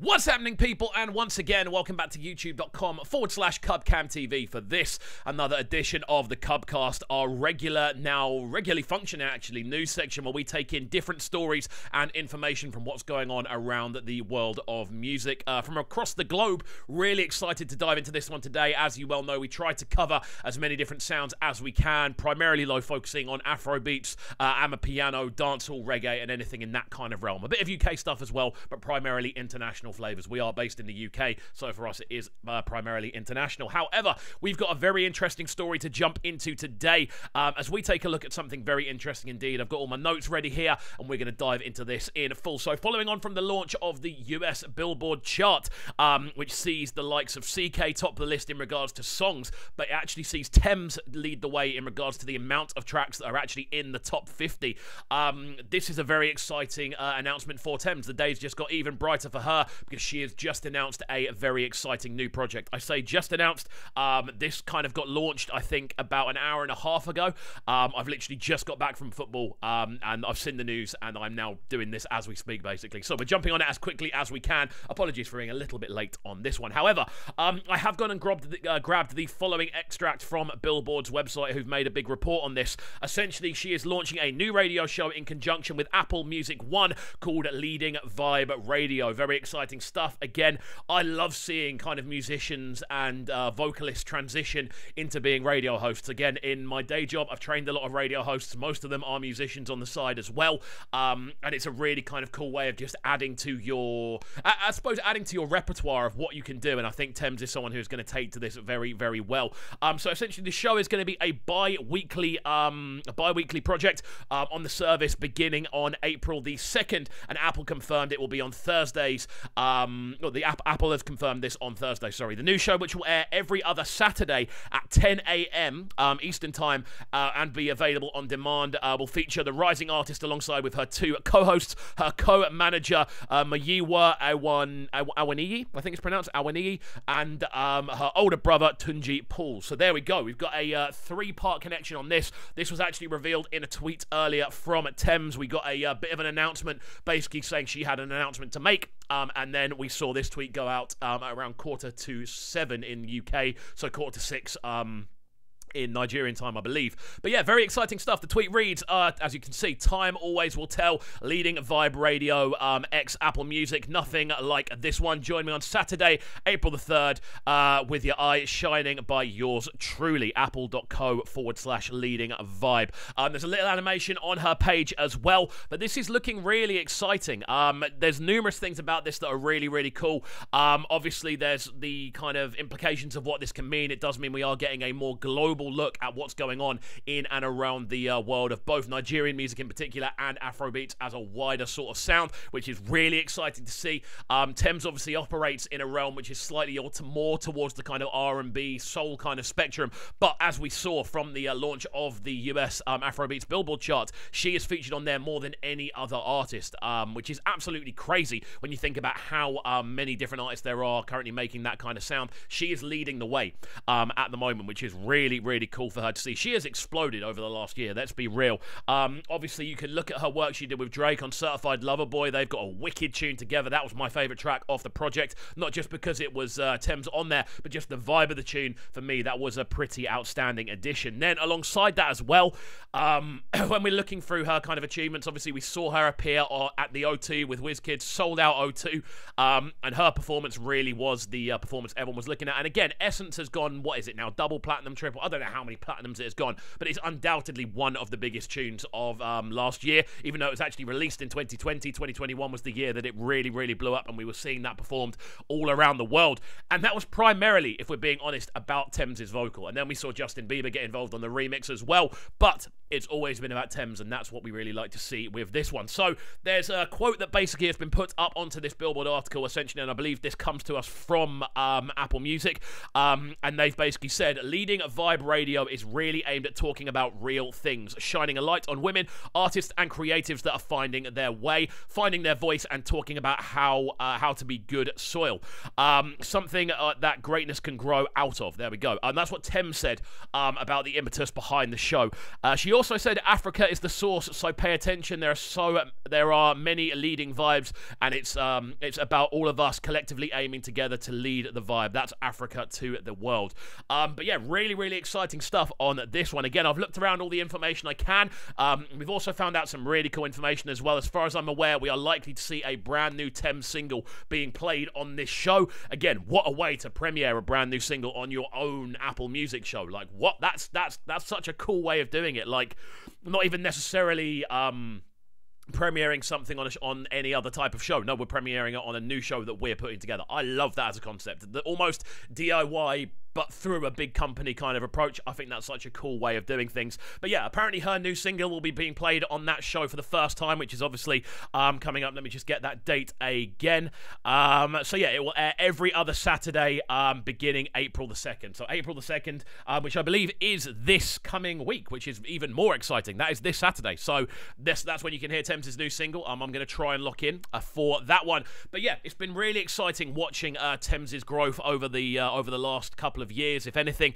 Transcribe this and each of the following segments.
What's happening, people? And once again, welcome back to youtube.com/CubCamTV for this, another edition of the CubCast, our regularly functioning, actually, news section where we take in different stories and information from what's going on around the world of music from across the globe. Really excited to dive into this one today. As you well know, we try to cover as many different sounds as we can, primarily though focusing on Afro beats, amapiano, dancehall, reggae, and anything in that kind of realm. A bit of UK stuff as well, but primarily international flavors. We are based in the UK, so for us it is primarily international. However, we've got a very interesting story to jump into today as we take a look at something very interesting indeed. I've got all my notes ready here, and we're going to dive into this in full. So following on from the launch of the US Billboard chart, which sees the likes of CK top the list in regards to songs, but it actually sees TEMS lead the way in regards to the amount of tracks that are actually in the top 50. This is a very exciting announcement for TEMS. The days just got even brighter for her, because she has just announced a very exciting new project. I say just announced. This kind of got launched, I think, about an hour and a half ago. I've literally just got back from football, and I've seen the news, and I'm now doing this as we speak, basically. So we're jumping on it as quickly as we can. Apologies for being a little bit late on this one. However, I have gone and grabbed the following extract from Billboard's website, who've made a big report on this. Essentially, she is launching a new radio show in conjunction with Apple Music One called Leading Vibe Radio. Very exciting stuff. Again, I love seeing kind of musicians and vocalists transition into being radio hosts. Again, in my day job, I've trained a lot of radio hosts. Most of them are musicians on the side as well. And it's a really kind of cool way of just adding to your, I suppose, adding to your repertoire of what you can do. And I think TEMS is someone who's going to take to this very, very well. So essentially, the show is going to be a bi-weekly project on the service beginning on April the 2nd. And Apple confirmed it will be on Thursdays. Apple has confirmed this on Thursday, sorry. The new show, which will air every other Saturday at 10 a.m. Eastern Time and be available on demand, will feature the rising artist alongside with her two co-hosts, her co-manager, Mayiwa Awaniyi, I think it's pronounced Awaniyi, and her older brother, Tunji Paul. So there we go. We've got a three-part connection on this. This was actually revealed in a tweet earlier from TEMS. We got a bit of an announcement, basically saying she had an announcement to make. And then we saw this tweet go out around 6:45 in UK, so 6:45 in Nigerian time, I believe. But yeah, very exciting stuff. The tweet reads, as you can see, time always will tell. Leading Vibe Radio, ex Apple Music, nothing like this one. Join me on Saturday, April the 3rd, with your eyes shining by yours truly. Apple.co/leading vibe. There's a little animation on her page as well, but this is looking really exciting. There's numerous things about this that are really, really cool. Obviously, there's the kind of implications of what this can mean. It does mean we are getting a more global look at what's going on in and around the world of both Nigerian music in particular and Afrobeats as a wider sort of sound, which is really exciting to see. TEMS obviously operates in a realm which is slightly more towards the kind of R&B, soul kind of spectrum, but as we saw from the launch of the US Afrobeats Billboard chart, she is featured on there more than any other artist, which is absolutely crazy when you think about how many different artists there are currently making that kind of sound. She is leading the way at the moment, which is really cool for her to see. She has exploded over the last year, let's be real. Obviously, you can look at her work she did with Drake on Certified Lover Boy. They've got a wicked tune together. That was my favourite track off the project, not just because it was TEMS on there, but just the vibe of the tune. For me, that was a pretty outstanding addition. Then, alongside that as well, when we're looking through her kind of achievements, obviously, we saw her appear at the O2 with WizKids, sold out O2, and her performance really was the performance everyone was looking at. And again, Essence has gone, what is it now, double platinum, triple, I don't know how many platinums it has gone, but it's undoubtedly one of the biggest tunes of last year, even though it was actually released in 2020. 2021 was the year that it really blew up, and we were seeing that performed all around the world. And that was primarily, if we're being honest, about TEMS' vocal. And then we saw Justin Bieber get involved on the remix as well, but it's always been about TEMS, and that's what we really like to see with this one. So there's a quote that basically has been put up onto this Billboard article, essentially, and I believe this comes to us from Apple Music, and they've basically said, leading Vibe Radio is really aimed at talking about real things, shining a light on women, artists and creatives that are finding their way, finding their voice, and talking about how to be good soil. Something that greatness can grow out of. There we go. And that's what TEMS said about the impetus behind the show. She also said Africa is the source, so pay attention. There are many leading vibes, and it's about all of us collectively aiming together to lead the vibe. That's Africa to the world. But yeah, really, really exciting stuff on this one. Again, I've looked around all the information I can. We've also found out some really cool information as well. As far as I'm aware, we are likely to see a brand new TEMS single being played on this show. Again, what a way to premiere a brand new single on your own Apple Music show. Like, what? That's such a cool way of doing it. Like, not even necessarily premiering something on any other type of show. No, we're premiering it on a new show that we're putting together. I love that as a concept. The almost DIY but through a big company kind of approach. I think that's such a cool way of doing things. But yeah, apparently her new single will be being played on that show for the first time, which is obviously coming up. Let me just get that date again. So yeah, it will air every other Saturday beginning April the 2nd. So April the 2nd, which I believe is this coming week, which is even more exciting. That is this Saturday. So that's when you can hear Thames' new single. I'm going to try and lock in for that one. But yeah, it's been really exciting watching Thames' growth over the last couple of years. If anything,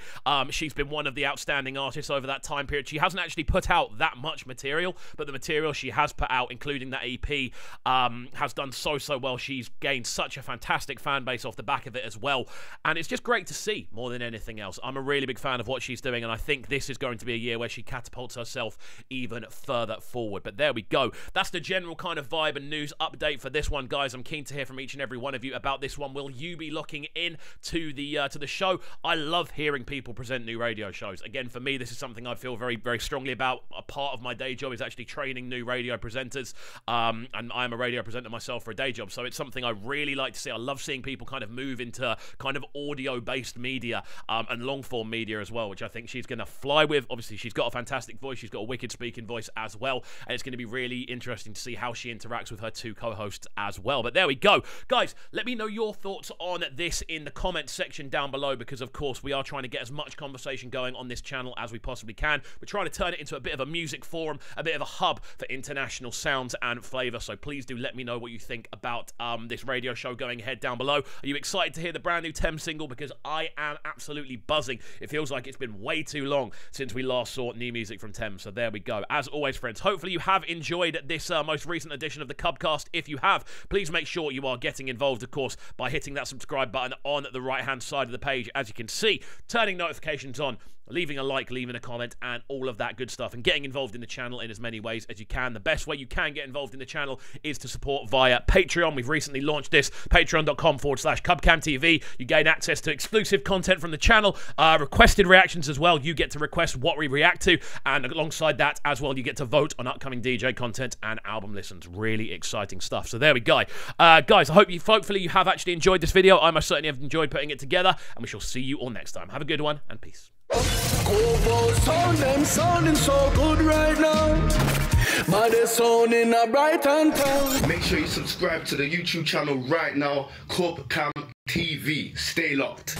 she's been one of the outstanding artists over that time period. She hasn't actually put out that much material, but the material she has put out, including that EP, has done so well. She's gained such a fantastic fan base off the back of it as well, and it's just great to see more than anything else. I'm a really big fan of what she's doing, and I think this is going to be a year where she catapults herself even further forward. But there we go. That's the general kind of vibe and news update for this one, guys. I'm keen to hear from each and every one of you about this one. Will you be looking in to the show? I love hearing people present new radio shows. Again, for me, this is something I feel very, very strongly about. A part of my day job is actually training new radio presenters, and I'm a radio presenter myself for a day job, so it's something I really like to see. I love seeing people kind of move into kind of audio-based media and long-form media as well, which I think she's going to fly with. Obviously, she's got a fantastic voice. She's got a wicked speaking voice as well, and it's going to be really interesting to see how she interacts with her two co-hosts as well. But there we go. Guys, let me know your thoughts on this in the comments section down below, because of course we are trying to get as much conversation going on this channel as we possibly can. We're trying to turn it into a bit of a music forum, a bit of a hub for international sounds and flavour, so please do let me know what you think about this radio show going ahead down below. Are you excited to hear the brand new TEMS single? Because I am absolutely buzzing. It feels like it's been way too long since we last saw new music from TEMS, so there we go. As always, friends, hopefully you have enjoyed this most recent edition of the CubCast. If you have, please make sure you are getting involved, of course, by hitting that subscribe button on the right-hand side of the page, as you can see, turning notifications on, leaving a like, leaving a comment, and all of that good stuff, and getting involved in the channel in as many ways as you can. The best way you can get involved in the channel is to support via Patreon. We've recently launched this, patreon.com/CubCamTV. You gain access to exclusive content from the channel, requested reactions as well. You get to request what we react to, and alongside that as well, you get to vote on upcoming DJ content and album listens. Really exciting stuff. So there we go. Guys, hopefully you have actually enjoyed this video. I most certainly have enjoyed putting it together, and we shall see you all next time. Have a good one, and peace. Sounding so good right now. But they're sounding a bright and town. Make sure you subscribe to the YouTube channel right now, CubCamTV. Stay locked.